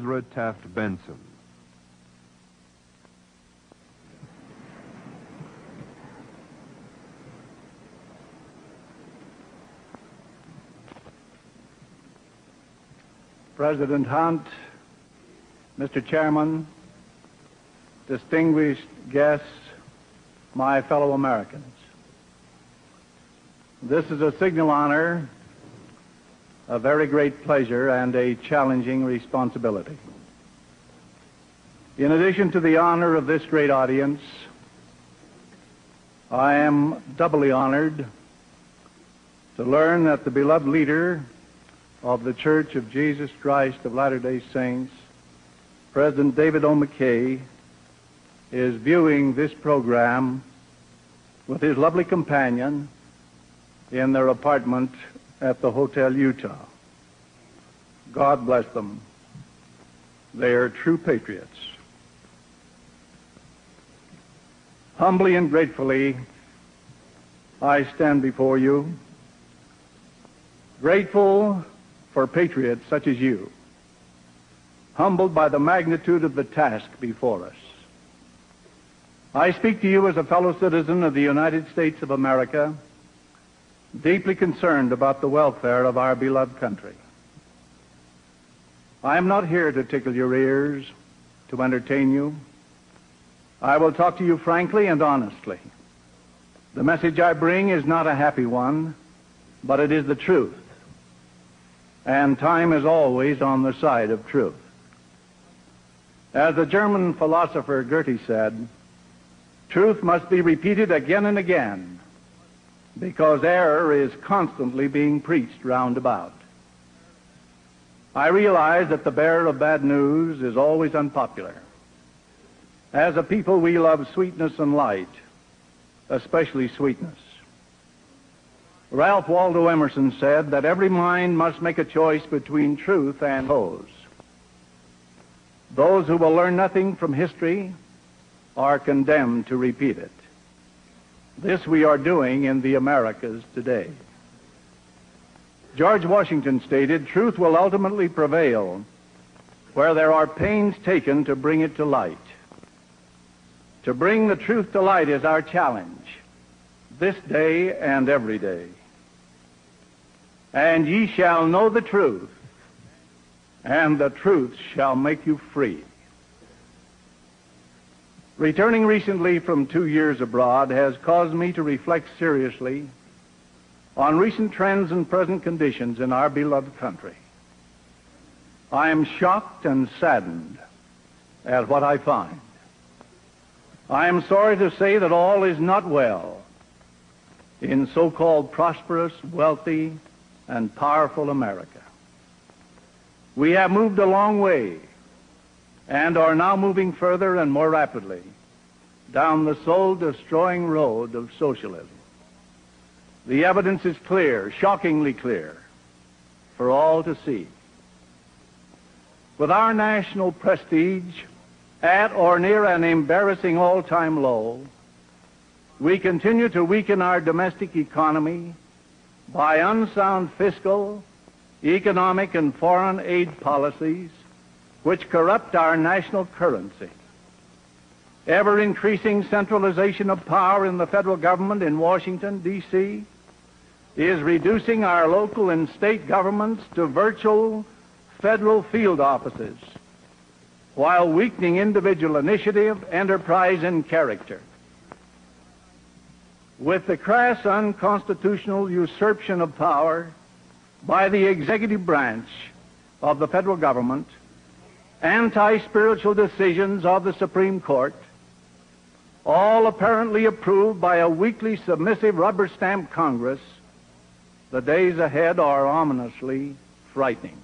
Ezra Taft Benson. President Hunt, Mr. Chairman, distinguished guests, my fellow Americans. This is a signal honor, a very great pleasure, and a challenging responsibility. In addition to the honor of this great audience, I am doubly honored to learn that the beloved leader of the Church of Jesus Christ of Latter-day Saints, President David O. McKay, is viewing this program with his lovely companion in their apartment at the Hotel Utah. God bless them. They are true patriots. Humbly and gratefully, I stand before you, grateful for patriots such as you, humbled by the magnitude of the task before us. I speak to you as a fellow citizen of the United States of America, deeply concerned about the welfare of our beloved country. I am not here to tickle your ears, to entertain you. I will talk to you frankly and honestly. The message I bring is not a happy one, but it is the truth. And time is always on the side of truth. As the German philosopher Goethe said, truth must be repeated again and again, because error is constantly being preached round about. I realize that the bearer of bad news is always unpopular. As a people, we love sweetness and light, especially sweetness. Ralph Waldo Emerson said that every mind must make a choice between truth and prose. Those who will learn nothing from history are condemned to repeat it. This we are doing in the Americas today. George Washington stated, "Truth will ultimately prevail where there are pains taken to bring it to light." To bring the truth to light is our challenge, this day and every day. "And ye shall know the truth, and the truth shall make you free." Returning recently from 2 years abroad has caused me to reflect seriously on recent trends and present conditions in our beloved country. I am shocked and saddened at what I find. I am sorry to say that all is not well in so-called prosperous, wealthy, and powerful America. We have moved a long way and are now moving further and more rapidly down the soul-destroying road of socialism. The evidence is clear, shockingly clear, for all to see. With our national prestige at or near an embarrassing all-time low, we continue to weaken our domestic economy by unsound fiscal, economic, and foreign aid policies which corrupt our national currency. Ever-increasing centralization of power in the federal government in Washington, D.C., is reducing our local and state governments to virtual federal field offices, while weakening individual initiative, enterprise, and character. With the crass unconstitutional usurpation of power by the executive branch of the federal government, anti-spiritual decisions of the Supreme Court, all apparently approved by a weakly submissive rubber-stamped Congress, the days ahead are ominously frightening.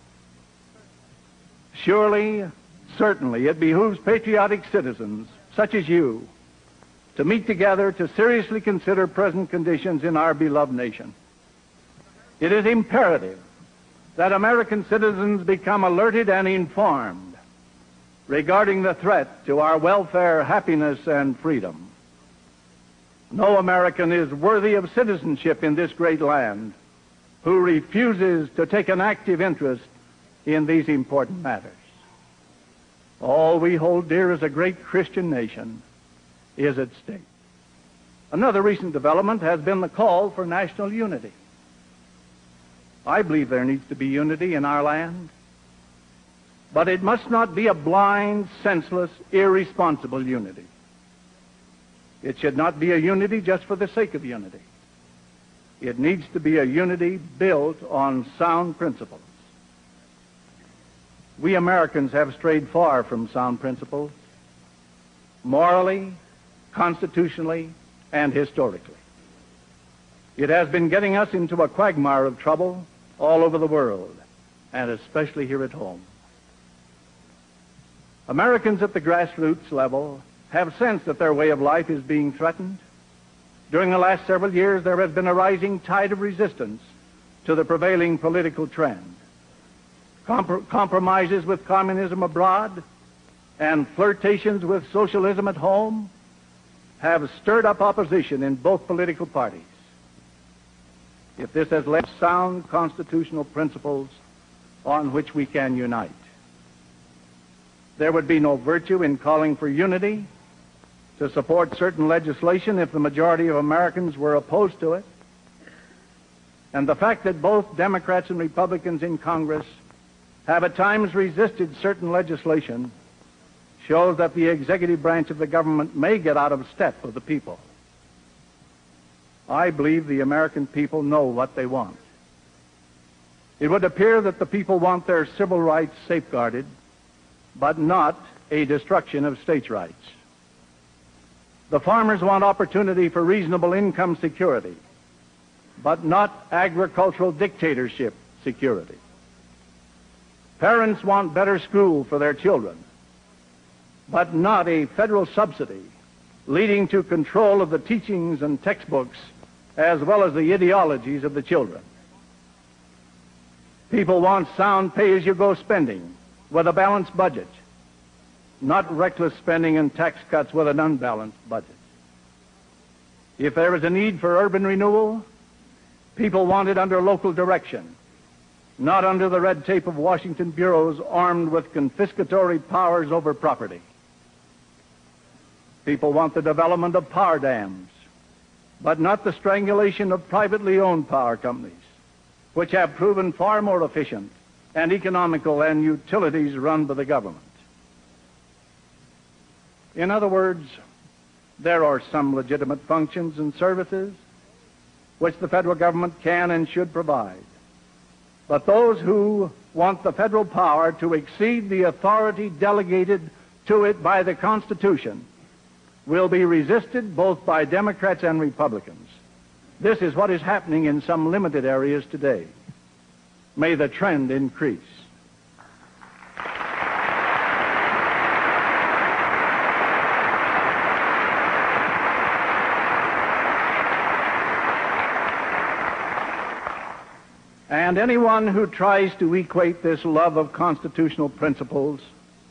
Surely, certainly, it behooves patriotic citizens such as you to meet together to seriously consider present conditions in our beloved nation. It is imperative that American citizens become alerted and informed regarding the threat to our welfare, happiness, and freedom. No American is worthy of citizenship in this great land who refuses to take an active interest in these important matters. All we hold dear as a great Christian nation is at stake. Another recent development has been the call for national unity. I believe there needs to be unity in our land, but it must not be a blind, senseless, irresponsible unity. It should not be a unity just for the sake of unity. It needs to be a unity built on sound principles. We Americans have strayed far from sound principles, morally, constitutionally, and historically. It has been getting us into a quagmire of trouble all over the world, and especially here at home. Americans at the grassroots level have sensed that their way of life is being threatened. During the last several years, there has been a rising tide of resistance to the prevailing political trend. Compromises with communism abroad and flirtations with socialism at home have stirred up opposition in both political parties. If this has led to sound constitutional principles on which we can unite, there would be no virtue in calling for unity to support certain legislation if the majority of Americans were opposed to it. And the fact that both Democrats and Republicans in Congress have at times resisted certain legislation shows that the executive branch of the government may get out of step with the people. I believe the American people know what they want. It would appear that the people want their civil rights safeguarded, but not a destruction of states' rights. The farmers want opportunity for reasonable income security, but not agricultural dictatorship security. Parents want better school for their children, but not a federal subsidy leading to control of the teachings and textbooks as well as the ideologies of the children. People want sound pay-as-you-go spending with a balanced budget, not reckless spending and tax cuts with an unbalanced budget. If there is a need for urban renewal, people want it under local direction, not under the red tape of Washington bureaus armed with confiscatory powers over property. People want the development of power dams, but not the strangulation of privately owned power companies, which have proven far more efficient and economical than utilities run by the government. In other words, there are some legitimate functions and services which the federal government can and should provide. But those who want the federal power to exceed the authority delegated to it by the Constitution will be resisted both by Democrats and Republicans. This is what is happening in some limited areas today. May the trend increase. And anyone who tries to equate this love of constitutional principles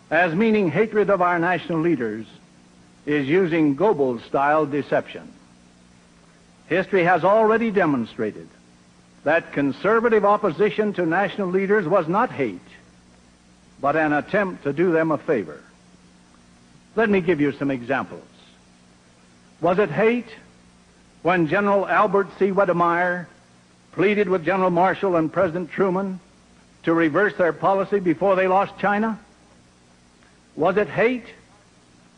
as meaning hatred of our national leaders is using Goebbels-style deception. History has already demonstrated that conservative opposition to national leaders was not hate, but an attempt to do them a favor. Let me give you some examples. Was it hate when General Albert C. Wedemeyer pleaded with General Marshall and President Truman to reverse their policy before they lost China? Was it hate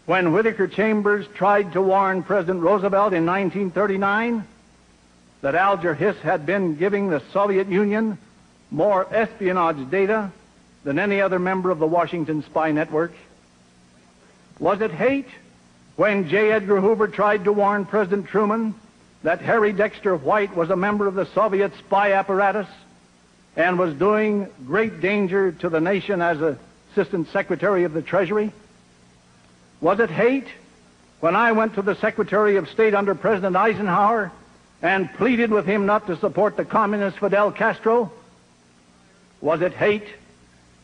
when Whittaker Chambers tried to warn President Roosevelt in 1939 that Alger Hiss had been giving the Soviet Union more espionage data than any other member of the Washington spy network? Was it hate when J. Edgar Hoover tried to warn President Truman that Harry Dexter White was a member of the Soviet spy apparatus and was doing great danger to the nation as Assistant Secretary of the Treasury? Was it hate when I went to the Secretary of State under President Eisenhower and pleaded with him not to support the communist Fidel Castro? Was it hate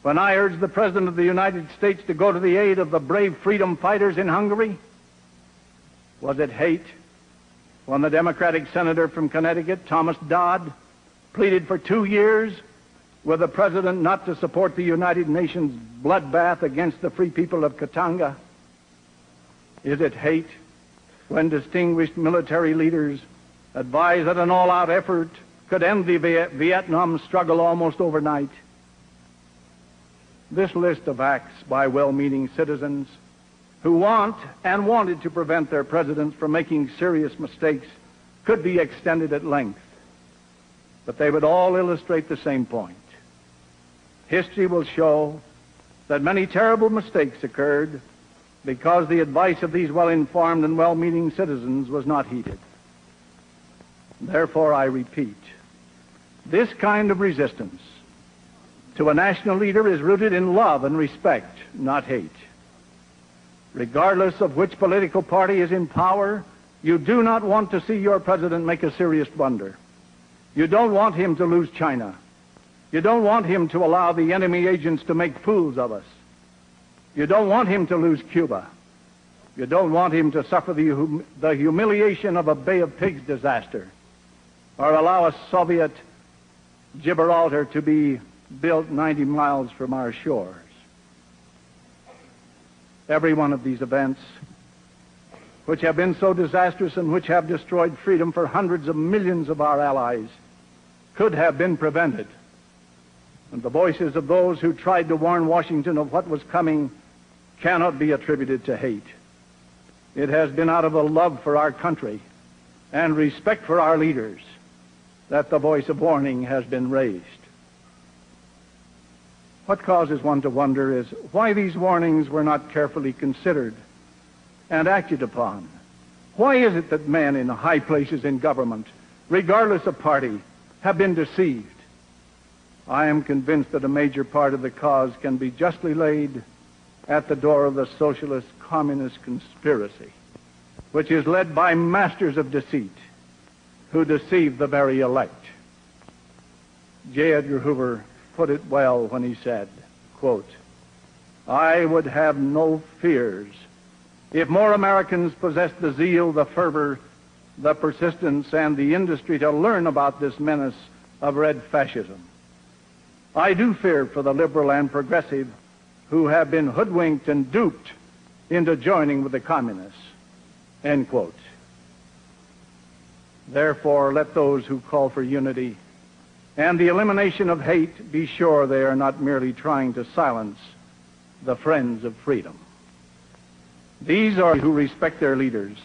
when I urged the President of the United States to go to the aid of the brave freedom fighters in Hungary? Was it hate when the Democratic senator from Connecticut, Thomas Dodd, pleaded for 2 years with the President not to support the United Nations bloodbath against the free people of Katanga? Is it hate when distinguished military leaders advise that an all-out effort could end the Vietnam struggle almost overnight? This list of acts by well-meaning citizens who want and wanted to prevent their presidents from making serious mistakes could be extended at length, but they would all illustrate the same point. History will show that many terrible mistakes occurred because the advice of these well-informed and well-meaning citizens was not heeded. Therefore, I repeat, this kind of resistance to a national leader is rooted in love and respect, not hate. Regardless of which political party is in power, you do not want to see your president make a serious blunder. You don't want him to lose China. You don't want him to allow the enemy agents to make fools of us. You don't want him to lose Cuba. You don't want him to suffer the humiliation of a Bay of Pigs disaster, or allow a Soviet Gibraltar to be built 90 miles from our shores. Every one of these events, which have been so disastrous and which have destroyed freedom for hundreds of millions of our allies, could have been prevented. And the voices of those who tried to warn Washington of what was coming cannot be attributed to hate. It has been out of a love for our country and respect for our leaders that the voice of warning has been raised. What causes one to wonder is why these warnings were not carefully considered and acted upon. Why is it that men in high places in government, regardless of party, have been deceived? I am convinced that a major part of the cause can be justly laid at the door of the socialist communist conspiracy, which is led by masters of deceit who deceive the very elect. J. Edgar Hoover put it well when he said, quote, "I would have no fears if more Americans possessed the zeal, the fervor, the persistence, and the industry to learn about this menace of red fascism. I do fear for the liberal and progressive who have been hoodwinked and duped into joining with the communists." End quote. Therefore, let those who call for unity and the elimination of hate be sure they are not merely trying to silence the friends of freedom. These are who respect their leaders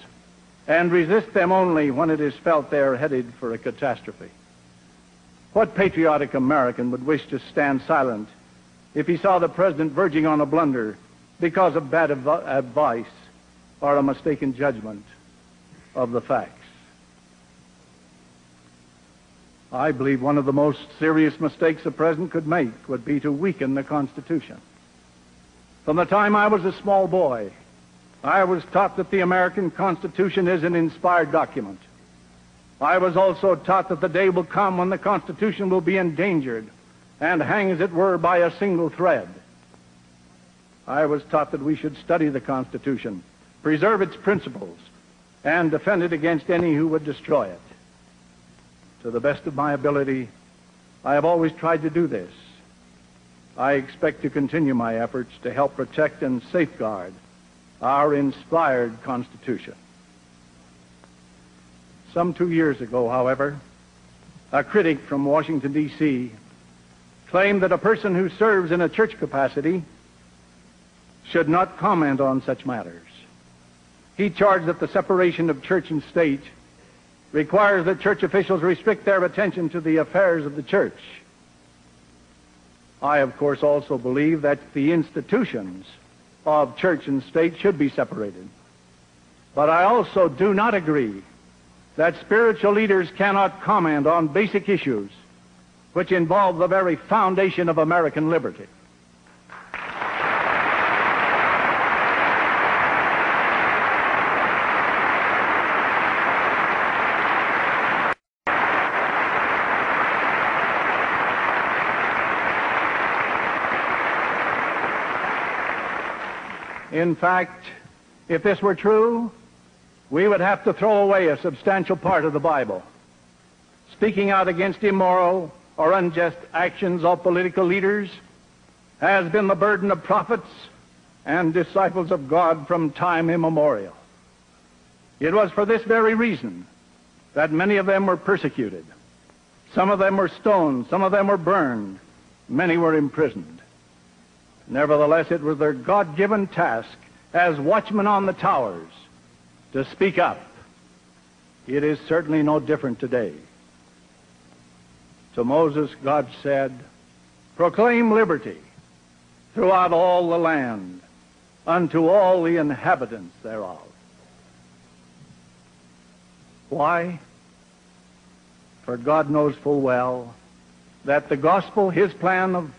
and resist them only when it is felt they are headed for a catastrophe. What patriotic American would wish to stand silent if he saw the president verging on a blunder because of bad advice or a mistaken judgment of the facts? I believe one of the most serious mistakes a president could make would be to weaken the Constitution. From the time I was a small boy, I was taught that the American Constitution is an inspired document. I was also taught that the day will come when the Constitution will be endangered and hang, as it were, by a single thread. I was taught that we should study the Constitution, preserve its principles, and defend it against any who would destroy it. To the best of my ability, I have always tried to do this. I expect to continue my efforts to help protect and safeguard our inspired Constitution. Some 2 years ago, however, a critic from Washington, D.C., claimed that a person who serves in a church capacity should not comment on such matters. He charged that the separation of church and state requires that church officials restrict their attention to the affairs of the church. I, of course, also believe that the institutions of church and state should be separated. But I also do not agree that spiritual leaders cannot comment on basic issues which involve the very foundation of American liberty. In fact, if this were true, we would have to throw away a substantial part of the Bible. Speaking out against immoral or unjust actions of political leaders has been the burden of prophets and disciples of God from time immemorial. It was for this very reason that many of them were persecuted. Some of them were stoned, some of them were burned, many were imprisoned. Nevertheless, it was their God-given task as watchmen on the towers to speak up. It is certainly no different today. To Moses, God said, "Proclaim liberty throughout all the land, unto all the inhabitants thereof." Why? For God knows full well that the gospel, his plan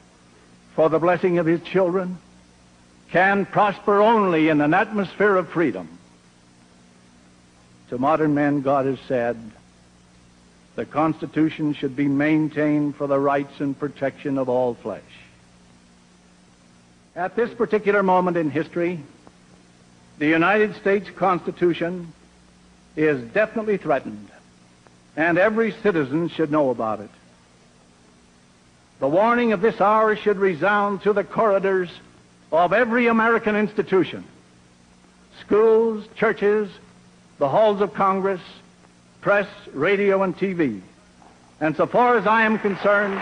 for the blessing of his children, can prosper only in an atmosphere of freedom. To modern men, God has said, the Constitution should be maintained for the rights and protection of all flesh. At this particular moment in history, the United States Constitution is definitely threatened, and every citizen should know about it. The warning of this hour should resound through the corridors of every American institution, schools, churches, the halls of Congress, press, radio, and TV. And so far as I am concerned,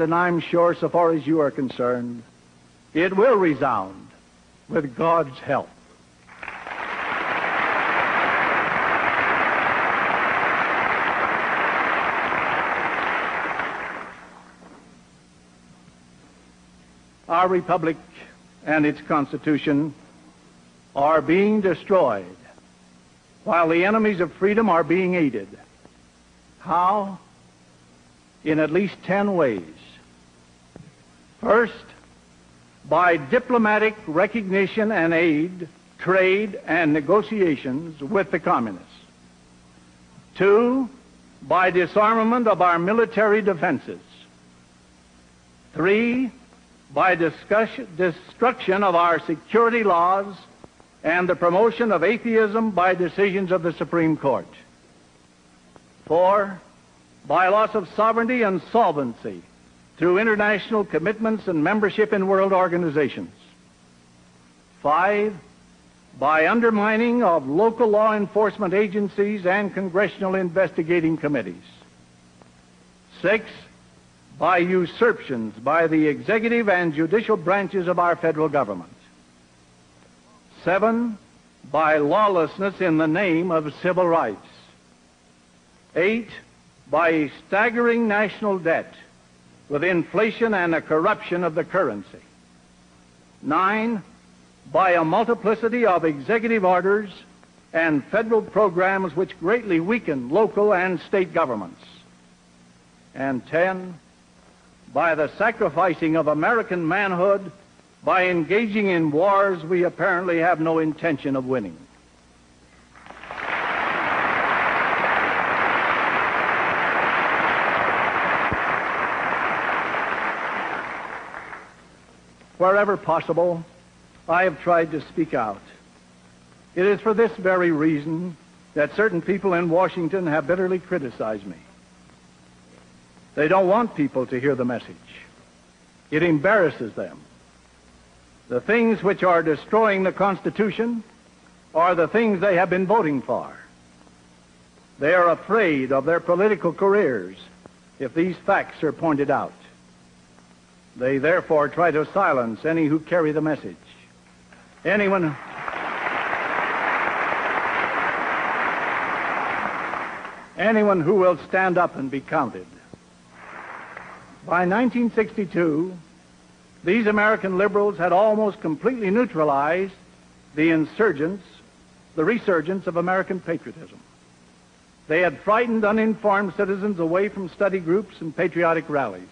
and I'm sure so far as you are concerned, it will resound with God's help. Our republic and its Constitution are being destroyed while the enemies of freedom are being aided. How? In at least 10 ways. First, by diplomatic recognition and aid, trade, and negotiations with the communists. 2, by disarmament of our military defenses. 3, by destruction of our security laws and the promotion of atheism by decisions of the Supreme Court. 4, by loss of sovereignty and solvency through international commitments and membership in world organizations. 5, by undermining of local law enforcement agencies and congressional investigating committees. 6, by usurpations by the executive and judicial branches of our federal government. 7, by lawlessness in the name of civil rights. 8, by a staggering national debt with inflation and a corruption of the currency. 9, by a multiplicity of executive orders and federal programs which greatly weaken local and state governments. And 10, by the sacrificing of American manhood by engaging in wars we apparently have no intention of winning. Wherever possible, I have tried to speak out. It is for this very reason that certain people in Washington have bitterly criticized me. They don't want people to hear the message. It embarrasses them. The things which are destroying the Constitution are the things they have been voting for. They are afraid of their political careers if these facts are pointed out. They therefore try to silence any who carry the message. Anyone who will stand up and be counted. By 1962, these American liberals had almost completely neutralized the resurgence of American patriotism. They had frightened uninformed citizens away from study groups and patriotic rallies.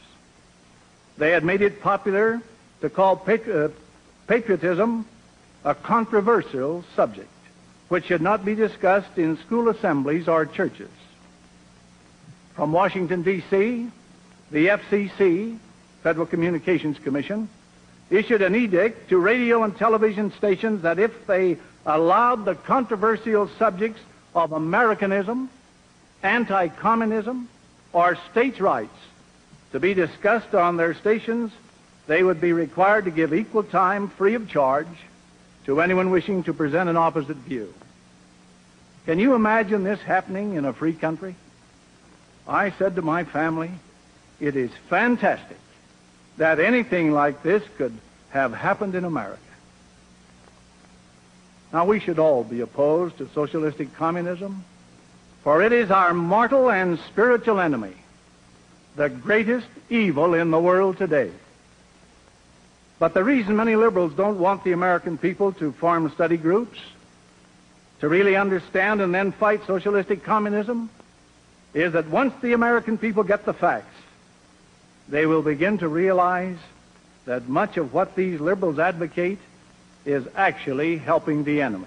They had made it popular to call patriotism a controversial subject, which should not be discussed in school assemblies or churches. From Washington, D.C., the FCC, Federal Communications Commission, issued an edict to radio and television stations that if they allowed the controversial subjects of Americanism, anti-communism, or states' rights to be discussed on their stations, they would be required to give equal time free of charge to anyone wishing to present an opposite view. Can you imagine this happening in a free country? I said to my family, it is fantastic that anything like this could have happened in America. Now, we should all be opposed to socialistic communism, for it is our mortal and spiritual enemy, the greatest evil in the world today. But the reason many liberals don't want the American people to form study groups, to really understand and then fight socialistic communism, is that once the American people get the facts, they will begin to realize that much of what these liberals advocate is actually helping the enemy.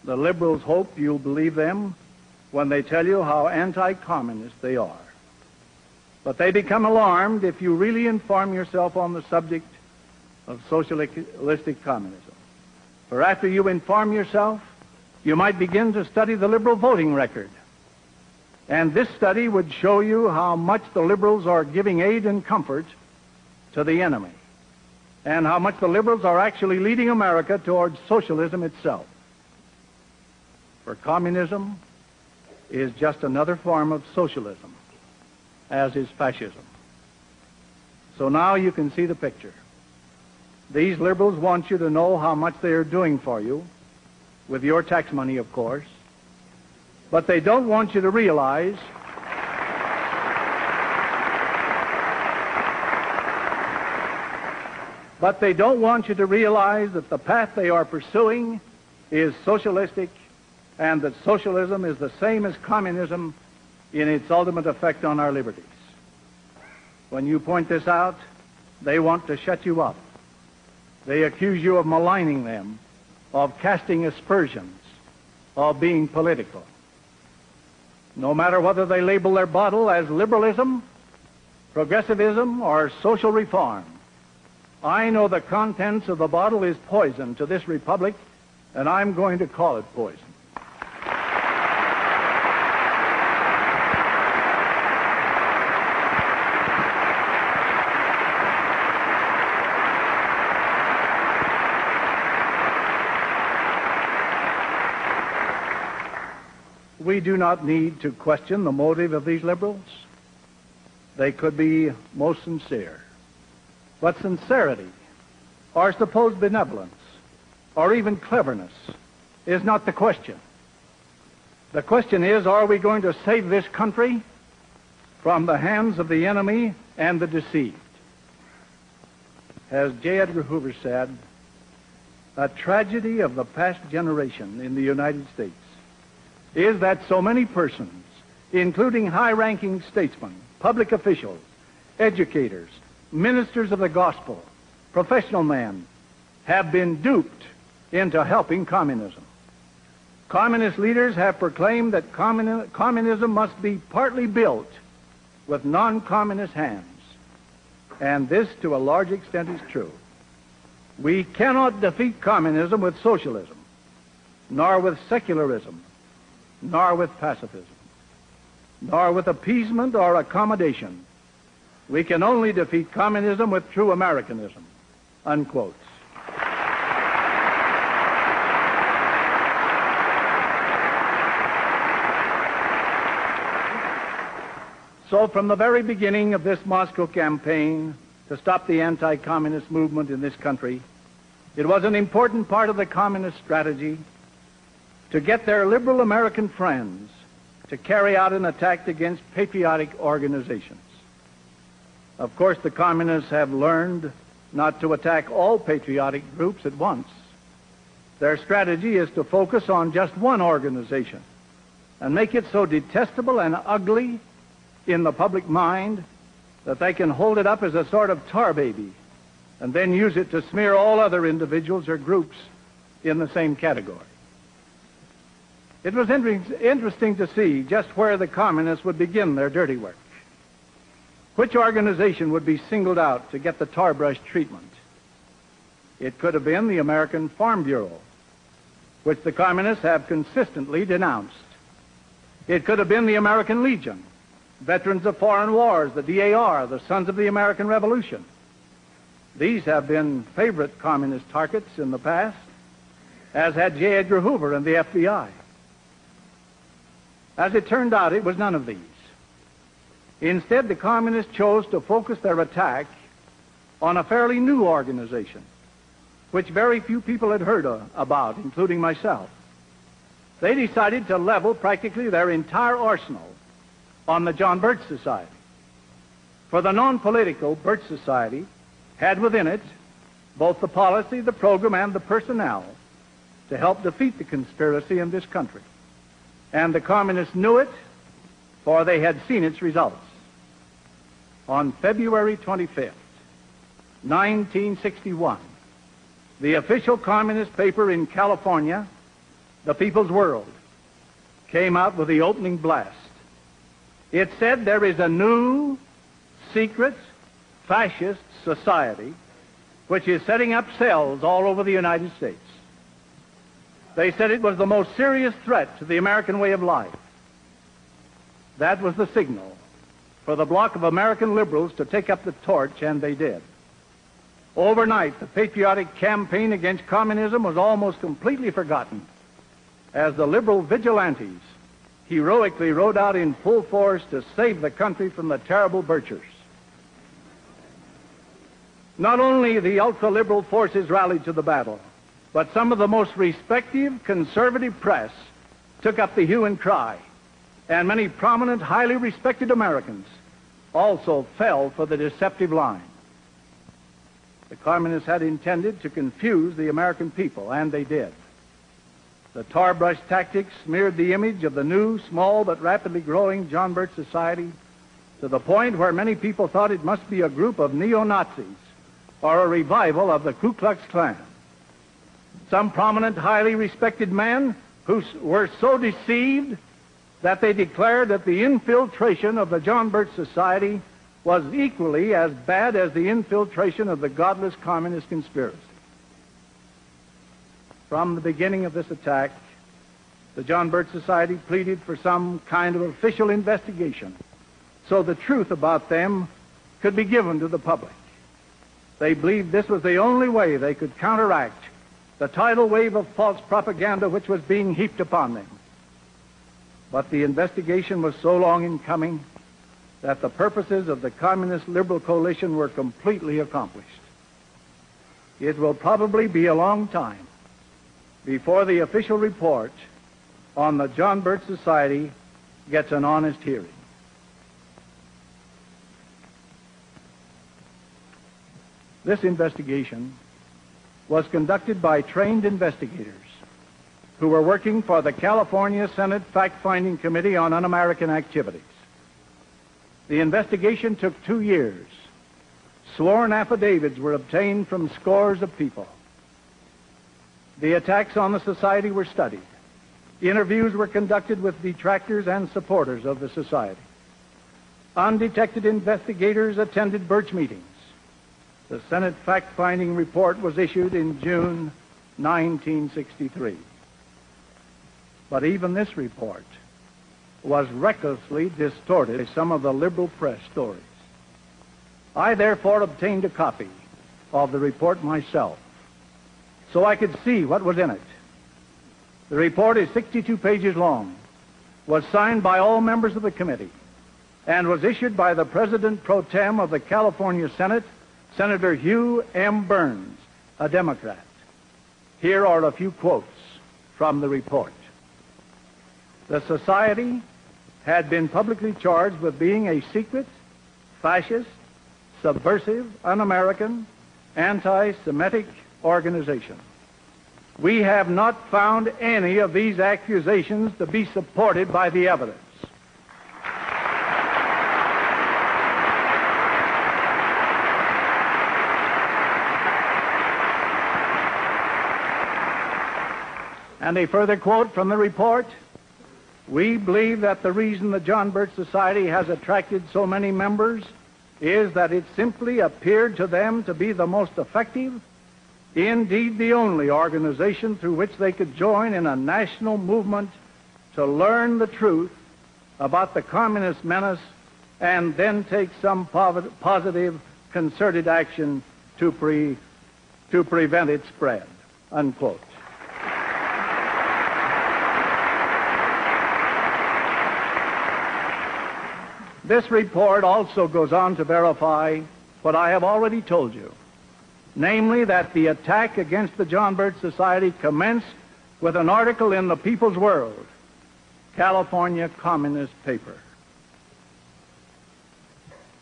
The liberals hope you'll believe them when they tell you how anti-communist they are. But they become alarmed if you really inform yourself on the subject of socialistic communism. For after you inform yourself, you might begin to study the liberal voting record. And this study would show you how much the liberals are giving aid and comfort to the enemy, and how much the liberals are actually leading America towards socialism itself. For communism is just another form of socialism, as is fascism. So now you can see the picture. These liberals want you to know how much they are doing for you, with your tax money, of course, but they don't want you to realize that the path they are pursuing is socialistic, and that socialism is the same as communism in its ultimate effect on our liberties. When you point this out, they want to shut you up. They accuse you of maligning them, of casting aspersions, of being political. No matter whether they label their bottle as liberalism, progressivism, or social reform, I know the contents of the bottle is poison to this republic, and I'm going to call it poison. We do not need to question the motive of these liberals. They could be most sincere. But sincerity, or supposed benevolence, or even cleverness is not the question. The question is, are we going to save this country from the hands of the enemy and the deceived? As J. Edgar Hoover said, a tragedy of the past generation in the United States is that so many persons, including high-ranking statesmen, public officials, educators, ministers of the gospel, professional men, have been duped into helping communism. Communist leaders have proclaimed that communism must be partly built with non-communist hands, and this to a large extent is true. We cannot defeat communism with socialism, nor with secularism, nor with pacifism, nor with appeasement or accommodation. We can only defeat communism with true Americanism, unquote. So from the very beginning of this Moscow campaign to stop the anti-communist movement in this country, it was an important part of the communist strategy to get their liberal American friends to carry out an attack against patriotic organizations. Of course, the communists have learned not to attack all patriotic groups at once. Their strategy is to focus on just one organization and make it so detestable and ugly in the public mind that they can hold it up as a sort of tar baby and then use it to smear all other individuals or groups in the same category. It was interesting to see just where the communists would begin their dirty work. Which organization would be singled out to get the tar brush treatment? It could have been the American Farm Bureau, which the communists have consistently denounced. It could have been the American Legion, veterans of foreign wars, the DAR, the Sons of the American Revolution. These have been favorite communist targets in the past, as had J. Edgar Hoover and the FBI. As it turned out, it was none of these. Instead, the communists chose to focus their attack on a fairly new organization, which very few people had heard about, including myself. They decided to level practically their entire arsenal on the John Birch Society. For the non-political Birch Society had within it both the policy, the program, and the personnel to help defeat the conspiracy in this country. And the communists knew it, for they had seen its results. On February 25th, 1961, the official communist paper in California, The People's World, came out with the opening blast. It said there is a new, secret, fascist society which is setting up cells all over the United States. They said it was the most serious threat to the American way of life. That was the signal for the bloc of American liberals to take up the torch, and they did. Overnight, the patriotic campaign against communism was almost completely forgotten as the liberal vigilantes heroically rode out in full force to save the country from the terrible Birchers. Not only the ultra-liberal forces rallied to the battle, but some of the most respected conservative press took up the hue and cry, and many prominent, highly respected Americans also fell for the deceptive line. The communists had intended to confuse the American people, and they did. The tar brush tactics smeared the image of the new, small, but rapidly growing John Birch Society to the point where many people thought it must be a group of neo-Nazis or a revival of the Ku Klux Klan. Some prominent, highly respected men who were so deceived that they declared that the infiltration of the John Birch Society was equally as bad as the infiltration of the godless communist conspiracy. From the beginning of this attack, the John Birch Society pleaded for some kind of official investigation so the truth about them could be given to the public. They believed this was the only way they could counteract the tidal wave of false propaganda which was being heaped upon them. But the investigation was so long in coming that the purposes of the Communist Liberal Coalition were completely accomplished. It will probably be a long time before the official report on the John Birch Society gets an honest hearing. This investigation was conducted by trained investigators who were working for the California Senate Fact-Finding Committee on Un-American Activities. The investigation took 2 years. Sworn affidavits were obtained from scores of people. The attacks on the society were studied. Interviews were conducted with detractors and supporters of the society. Undetected investigators attended Birch meetings. The Senate fact-finding report was issued in June 1963. But even this report was recklessly distorted by some of the liberal press stories. I therefore obtained a copy of the report myself so I could see what was in it. The report is 62 pages long, was signed by all members of the committee, and was issued by the President pro tem of the California Senate, Senator Hugh M. Burns, a Democrat. Here are a few quotes from the report. The society had been publicly charged with being a secret, fascist, subversive, un-American, anti-Semitic organization. We have not found any of these accusations to be supported by the evidence. And a further quote from the report: we believe that the reason the John Birch Society has attracted so many members is that it simply appeared to them to be the most effective, indeed the only organization through which they could join in a national movement to learn the truth about the communist menace and then take some positive, concerted action to prevent its spread, unquote. This report also goes on to verify what I have already told you, namely that the attack against the John Birch Society commenced with an article in the People's World, California communist paper.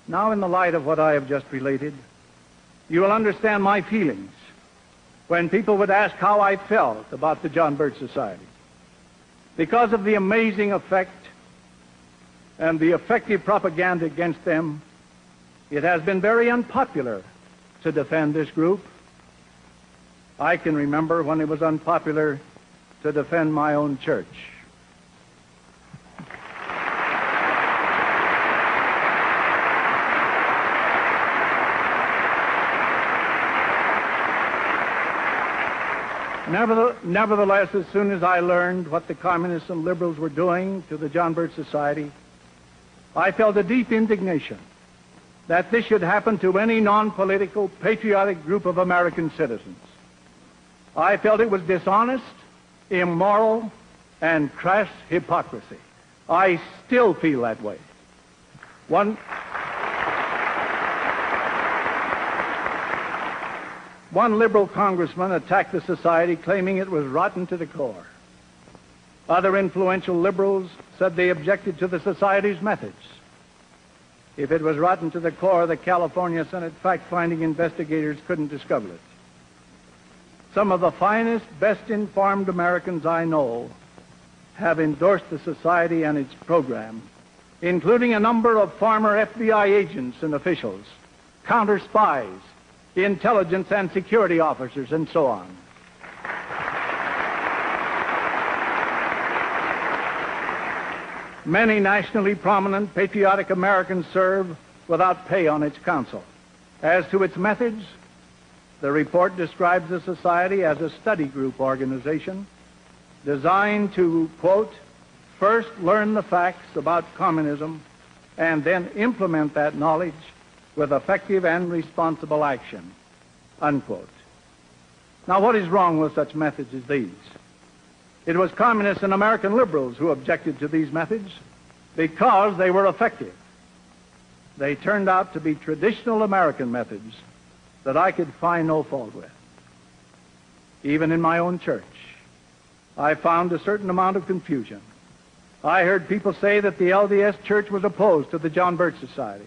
Now, in the light of what I have just related, you will understand my feelings when people would ask how I felt about the John Birch Society. Because of the amazing effect and the effective propaganda against them, it has been very unpopular to defend this group. I can remember when it was unpopular to defend my own church. Nevertheless, as soon as I learned what the communists and liberals were doing to the John Birch Society, I felt a deep indignation that this should happen to any non-political, patriotic group of American citizens. I felt it was dishonest, immoral, and crass hypocrisy. I still feel that way. One liberal congressman attacked the society, claiming it was rotten to the core. Other influential liberals said they objected to the society's methods. If it was rotten to the core, the California Senate fact-finding investigators couldn't discover it. Some of the finest, best-informed Americans I know have endorsed the society and its program, including a number of former FBI agents and officials, counter spies, intelligence and security officers, and so on. Many nationally prominent patriotic Americans serve without pay on its council. As to its methods, the report describes the society as a study group organization designed to, quote, first learn the facts about communism and then implement that knowledge with effective and responsible action, unquote. Now, what is wrong with such methods as these? It was communists and American liberals who objected to these methods because they were effective. They turned out to be traditional American methods that I could find no fault with. Even in my own church, I found a certain amount of confusion. I heard people say that the LDS Church was opposed to the John Birch Society.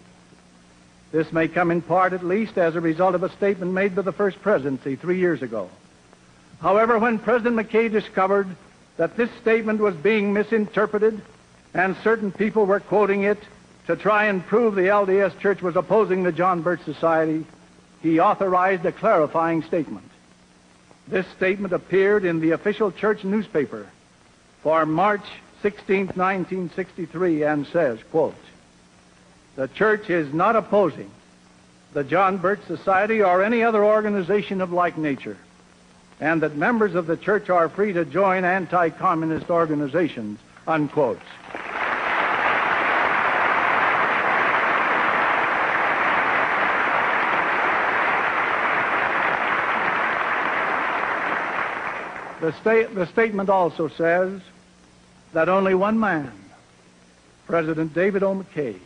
This may come in part, at least, as a result of a statement made by the First Presidency 3 years ago. However, when President McKay discovered that this statement was being misinterpreted and certain people were quoting it to try and prove the LDS Church was opposing the John Birch Society, he authorized a clarifying statement. This statement appeared in the official church newspaper for March 16, 1963, and says, quote, the church is not opposing the John Birch Society or any other organization of like nature, and that members of the church are free to join anti-communist organizations, unquote. The statement also says that only one man, President David O. McKay,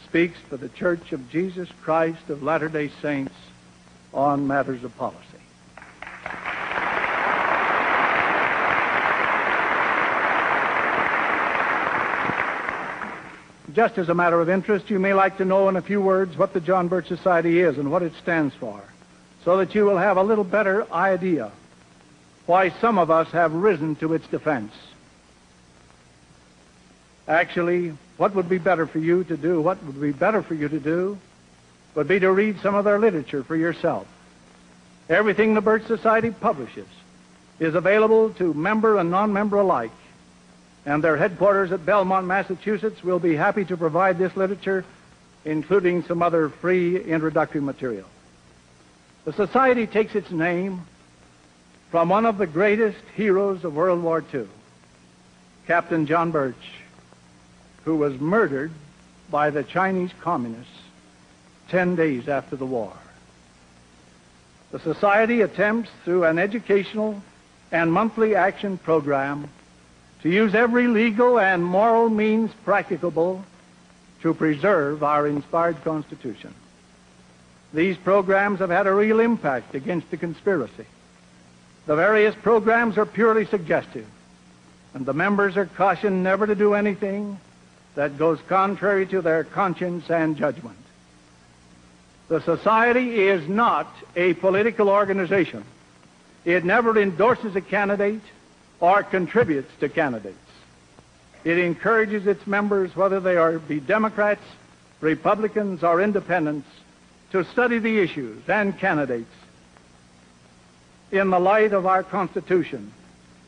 speaks for the Church of Jesus Christ of Latter-day Saints on matters of policy. Just as a matter of interest, you may like to know in a few words what the John Birch Society is and what it stands for, so that you will have a little better idea why some of us have risen to its defense. Actually, what would be better for you to do would be to read some of their literature for yourself. Everything the Birch Society publishes is available to member and non-member alike, and their headquarters at Belmont, Massachusetts, will be happy to provide this literature, including some other free introductory material. The Society takes its name from one of the greatest heroes of World War II, Captain John Birch, who was murdered by the Chinese communists 10 days after the war. The Society attempts, through an educational and monthly action program, to use every legal and moral means practicable to preserve our inspired Constitution. These programs have had a real impact against the conspiracy. The various programs are purely suggestive, and the members are cautioned never to do anything that goes contrary to their conscience and judgment. The Society is not a political organization. It never endorses a candidate or contributes to candidates. It encourages its members, whether they be Democrats, Republicans, or Independents, to study the issues and candidates in the light of our Constitution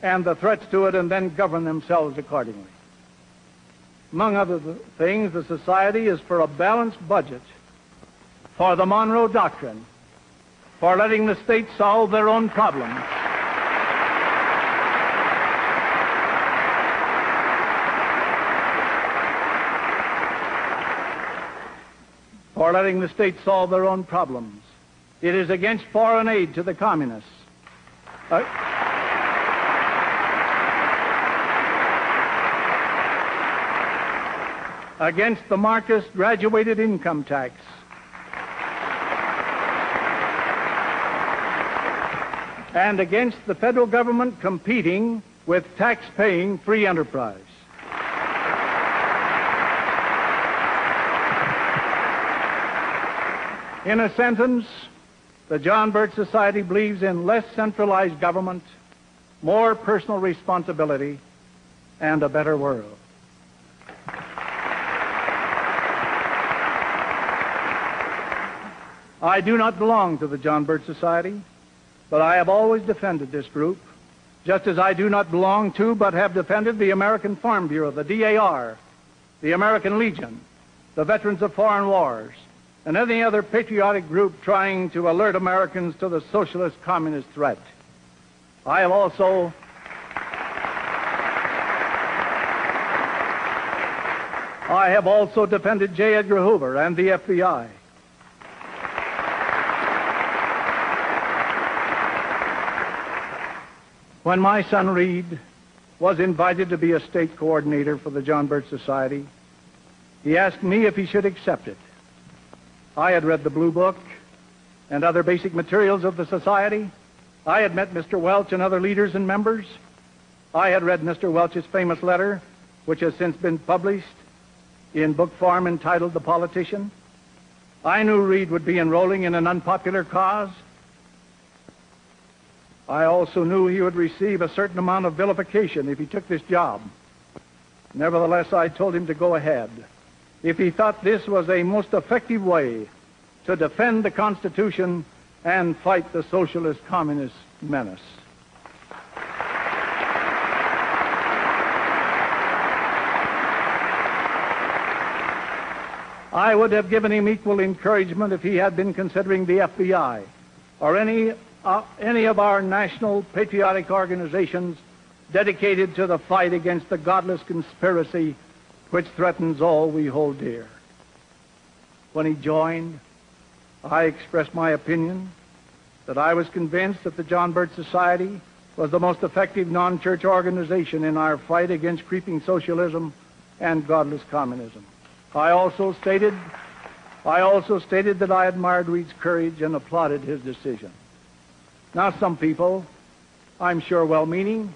and the threats to it, and then govern themselves accordingly. Among other things, the Society is for a balanced budget, for the Monroe Doctrine, for letting the states solve their own problems, for letting the states solve their own problems. It is against foreign aid to the communists. Against the Marxist graduated income tax. And against the federal government competing with tax-paying free enterprise. In a sentence, the John Birch Society believes in less centralized government, more personal responsibility, and a better world. I do not belong to the John Birch Society, but I have always defended this group, just as I do not belong to but have defended the American Farm Bureau, the DAR, the American Legion, the Veterans of Foreign Wars, and any other patriotic group trying to alert Americans to the socialist communist threat. I have also defended J. Edgar Hoover and the FBI. When my son Reed was invited to be a state coordinator for the John Birch Society, he asked me if he should accept it. I had read the Blue Book and other basic materials of the Society. I had met Mr. Welch and other leaders and members. I had read Mr. Welch's famous letter, which has since been published in book form entitled The Politician. I knew Reed would be enrolling in an unpopular cause. I also knew he would receive a certain amount of vilification if he took this job. Nevertheless, I told him to go ahead if he thought this was a most effective way to defend the Constitution and fight the socialist communist menace. I would have given him equal encouragement if he had been considering the FBI or any of our national patriotic organizations dedicated to the fight against the godless conspiracy which threatens all we hold dear. When he joined, I expressed my opinion that I was convinced that the John Birch Society was the most effective non-church organization in our fight against creeping socialism and godless communism. I also stated that I admired Reed's courage and applauded his decision. Now, some people, I'm sure well-meaning,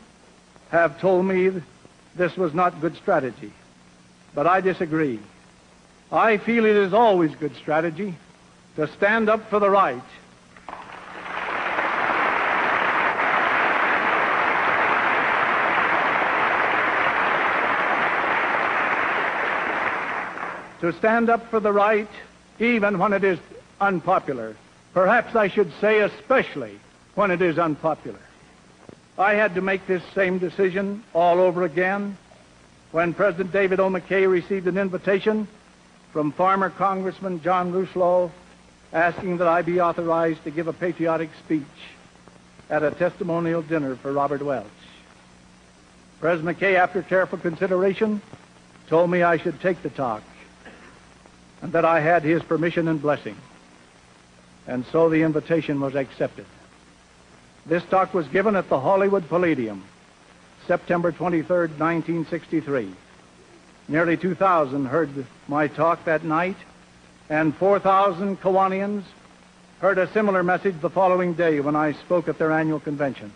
have told me this was not good strategy, but I disagree. I feel it is always good strategy to stand up for the right. To stand up for the right, even when it is unpopular. Perhaps I should say especially when it is unpopular. I had to make this same decision all over again when President David O. McKay received an invitation from former Congressman John Rousseau asking that I be authorized to give a patriotic speech at a testimonial dinner for Robert Welch. President McKay, after careful consideration, told me I should take the talk and that I had his permission and blessing. And so the invitation was accepted. This talk was given at the Hollywood Palladium, September 23rd, 1963. Nearly 2,000 heard my talk that night, and 4,000 Kiwanians heard a similar message the following day when I spoke at their annual convention.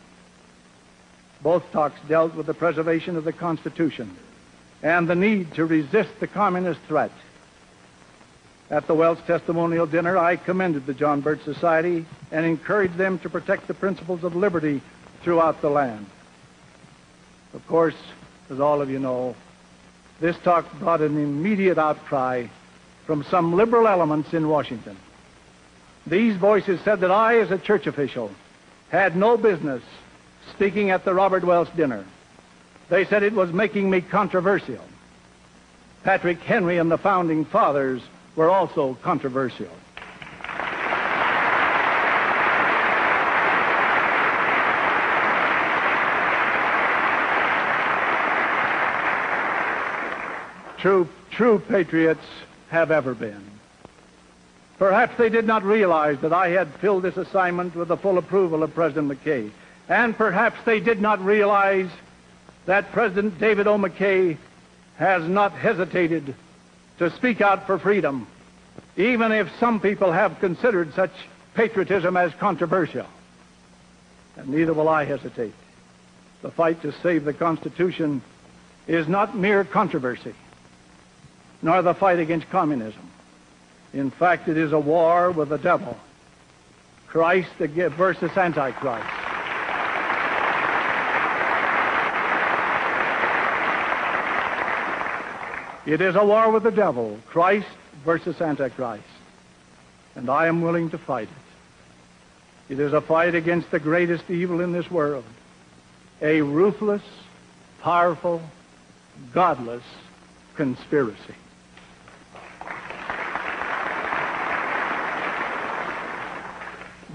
Both talks dealt with the preservation of the Constitution and the need to resist the communist threat. At the Welch testimonial dinner, I commended the John Birch Society and encouraged them to protect the principles of liberty throughout the land. Of course, as all of you know, this talk brought an immediate outcry from some liberal elements in Washington. These voices said that I, as a church official, had no business speaking at the Robert Welch dinner. They said it was making me controversial. Patrick Henry and the Founding Fathers were also controversial. True patriots have ever been. Perhaps they did not realize that I had filled this assignment with the full approval of President McKay. And perhaps they did not realize that President David O. McKay has not hesitated to speak out for freedom, even if some people have considered such patriotism as controversial. And neither will I hesitate. The fight to save the Constitution is not mere controversy, nor the fight against communism. In fact, it is a war with the devil, Christ versus Antichrist. It is a war with the devil, Christ versus Antichrist. And I am willing to fight it. It is a fight against the greatest evil in this world, a ruthless, powerful, godless conspiracy.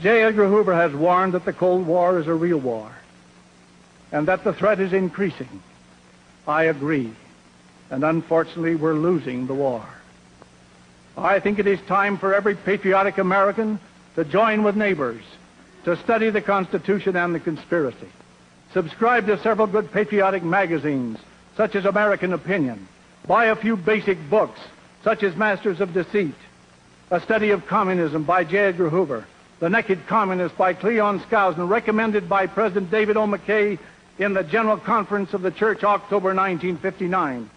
J. Edgar Hoover has warned that the Cold War is a real war and that the threat is increasing. I agree. And unfortunately, we're losing the war. I think it is time for every patriotic American to join with neighbors to study the Constitution and the conspiracy. Subscribe to several good patriotic magazines, such as American Opinion. Buy a few basic books, such as Masters of Deceit, A Study of Communism by J. Edgar Hoover, The Naked Communist by Cleon Skousen, recommended by President David O. McKay in the General Conference of the Church, October 1959.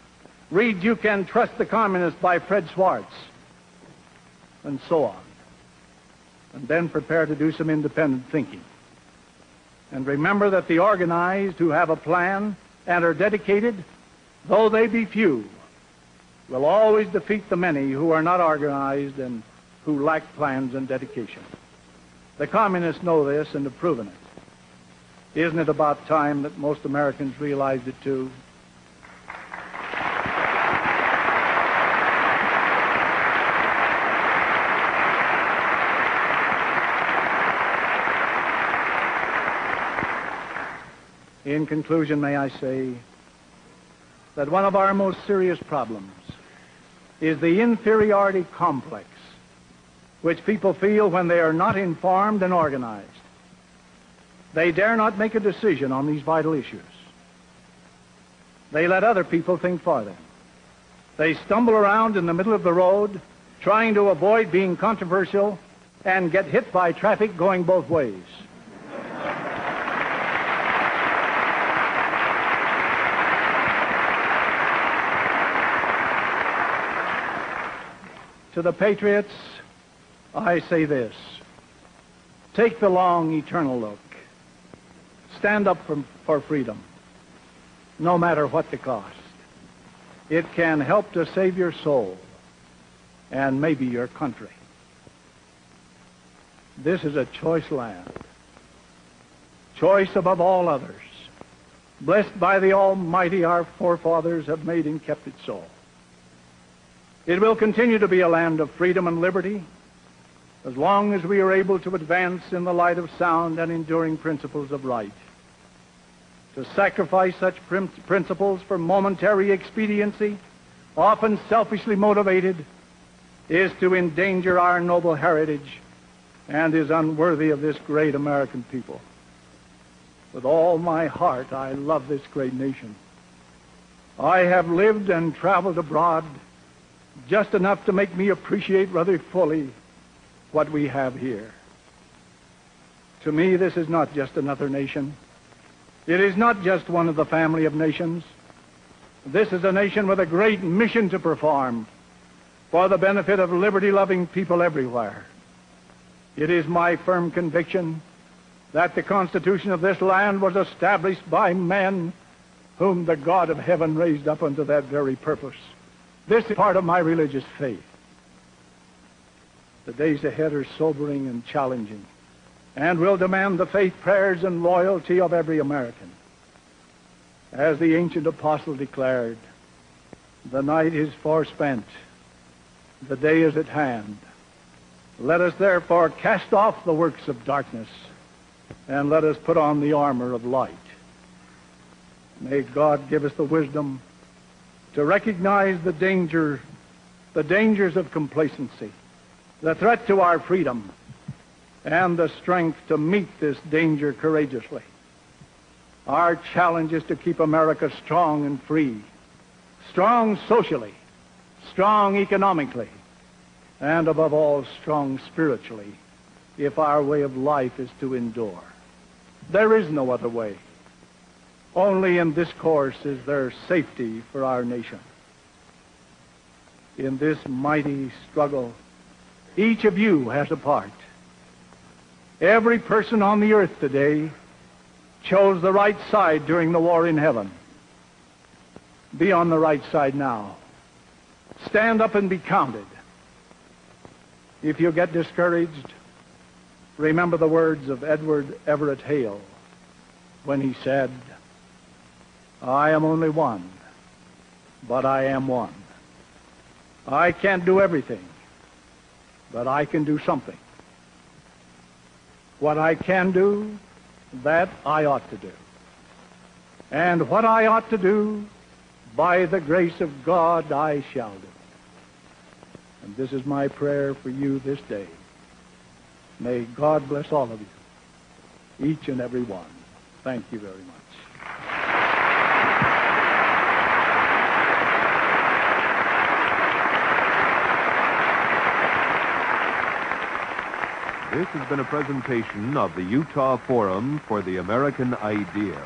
Read You Can Trust the Communist by Fred Swartz, and so on. And then prepare to do some independent thinking. And remember that the organized who have a plan and are dedicated, though they be few, will always defeat the many who are not organized and who lack plans and dedication. The communists know this and have proven it. Isn't it about time that most Americans realized it too? In conclusion, may I say that one of our most serious problems is the inferiority complex which people feel when they are not informed and organized. They dare not make a decision on these vital issues. They let other people think for them. They stumble around in the middle of the road, trying to avoid being controversial and get hit by traffic going both ways. To the patriots, I say this: take the long, eternal look. Stand up for freedom, no matter what the cost. It can help to save your soul and maybe your country. This is a choice land, choice above all others. Blessed by the Almighty, our forefathers have made and kept it so. It will continue to be a land of freedom and liberty, as long as we are able to advance in the light of sound and enduring principles of right. To sacrifice such principles for momentary expediency, often selfishly motivated, is to endanger our noble heritage and is unworthy of this great American people. With all my heart, I love this great nation. I have lived and traveled abroad just enough to make me appreciate rather fully what we have here. To me, this is not just another nation. It is not just one of the family of nations. This is a nation with a great mission to perform for the benefit of liberty-loving people everywhere. It is my firm conviction that the Constitution of this land was established by men whom the God of heaven raised up unto that very purpose. This is part of my religious faith. The days ahead are sobering and challenging, and will demand the faith, prayers, and loyalty of every American. As the ancient apostle declared, the night is forspent, the day is at hand. Let us therefore cast off the works of darkness, and let us put on the armor of light. May God give us the wisdom to recognize the dangers of complacency, the threat to our freedom, and the strength to meet this danger courageously. Our challenge is to keep America strong and free, strong socially, strong economically, and above all, strong spiritually, if our way of life is to endure. There is no other way. Only in this course is there safety for our nation. In this mighty struggle, each of you has a part. Every person on the earth today chose the right side during the war in heaven. Be on the right side now. Stand up and be counted. If you get discouraged, remember the words of Edward Everett Hale when he said, I am only one, but I am one. I can't do everything, but I can do something. What I can do, that I ought to do. And what I ought to do, by the grace of God, I shall do. And this is my prayer for you this day. May God bless all of you, each and every one. Thank you very much. This has been a presentation of the Utah Forum for the American Idea,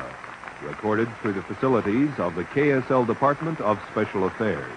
recorded through the facilities of the KSL Department of Special Affairs.